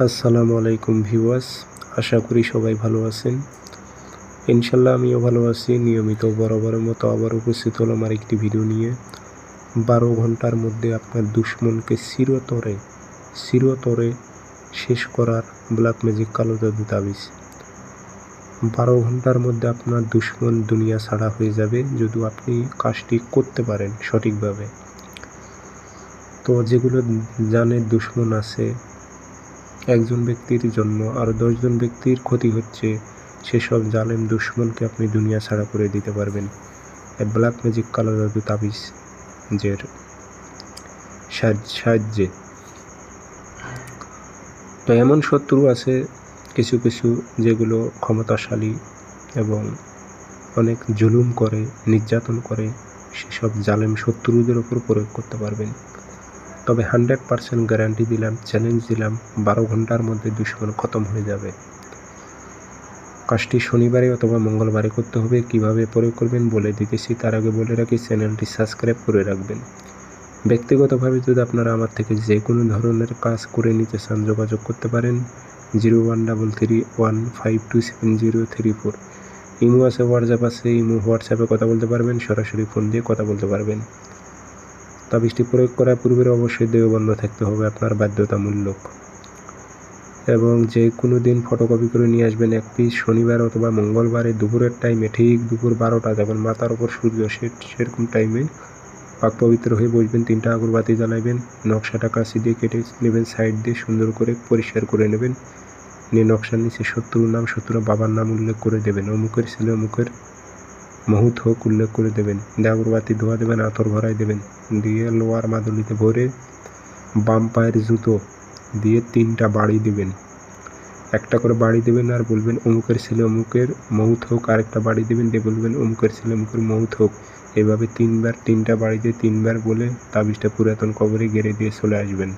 আসসালামু আলাইকুম ভিউয়ার্স, আশা করি সবাই ভালো আছেন। ইনশাল্লাহ আমিও ভালো আছি। নিয়মিত বরাবরের মতো আবার উপস্থিত হলাম আরেকটি ভিডিও নিয়ে। 12 ঘন্টার মধ্যে আপনার দুশ্মনকে চিরতরে শেষ করার ব্ল্যাক ম্যাজিক কালো জাদু তাবিজ। 12 ঘন্টার মধ্যে আপনার দুশ্মন দুনিয়া ছাড়া হয়ে যাবে যদি আপনি কাজটি করতে পারেন সঠিকভাবে। তো যেগুলো জানে দুশ্মন আছে, একজন ব্যক্তির জন্য আরও 10 জন ব্যক্তির ক্ষতি হচ্ছে, সেসব জালেম দুশ্মনকে আপনি দুনিয়া ছাড়া করে দিতে পারবেন এই ব্ল্যাক ম্যাজিক কালো জাদু তাবিজের সাহায্যে। তো এমন শত্রু আছে কিছু কিছু যেগুলো ক্ষমতাশালী এবং অনেক জুলুম করে, নির্যাতন করে, সেসব জালেম শত্রুদের ওপর প্রয়োগ করতে পারবেন। তবে 100% গ্যারান্টি দিলাম, চ্যালেঞ্জ দিলাম, 12 ঘন্টার মধ্যে দুশ্মন খতম হয়ে যাবে। কাজটি শনিবারে অথবা মঙ্গলবারে করতে হবে। কিভাবে প্রয়োগ করবেন বলে দিতেছি, তার আগে বলে রাখি চ্যানেলটি সাবস্ক্রাইব করে রাখবেন। ব্যক্তিগতভাবে যদি আপনারা আমার থেকে যে কোনো ধরনের কাজ করে নিতে চান, যোগাযোগ করতে পারেন 013315270034। ইমো আছে, হোয়াটসঅ্যাপ আছে। হোয়াটসঅ্যাপে কথা বলতে পারবেন, সরাসরি ফোন দিয়ে কথা বলতে পারবেন। তাবিজটি প্রয়োগ করার পূর্বে অবশ্যই দেহবন্ধ থাকতে হবে, আপনার বাধ্যতামূলক। এবং যে কোনো দিন ফটোকপি করে নিয়ে আসবেন 1 পিস। শনিবার অথবা মঙ্গলবারে দুপুরের টাইমে, ঠিক দুপুর 12টা, যখন মাথার ওপর সূর্য সেরকম টাইমে পাক পবিত্র হয়ে বসবেন। 3টা আগরবাতি জ্বালাইবেন, নকশাটা কাঁচি দিয়ে কেটে নেবেন, সাইড দিয়ে সুন্দর করে পরিষ্কার করে নেবেন। নিয়ে নকশার নিচে শত্রুর নাম, শত্রুর বাবার নাম উল্লেখ করে দেবেন। অমুকের ছেলে অমুকের মহুত হোক উল্লেখ করে দেবেন। দিয়ে আগরবাতি ধোয়া দেবেন, আতর ভরাই দেবেন। দিয়ে লোয়ার মাদুলিতে ভরে বাম পায়ের জুতো দিয়ে 3টা বাড়ি দেবেন। একটা করে বাড়ি দেবেন আর বলবেন অমুকের ছেলে অমুকের মহুত হোক। আরেকটা বাড়ি দেবেন, দিয়ে বলবেন অমুকের ছেলে অমুকের মহুত হোক। এভাবে 3বার 3টা বাড়ি দিয়ে 3বার বলে তাবিজটা পুরাতন কবরে গেড়ে দিয়ে চলে আসবেন।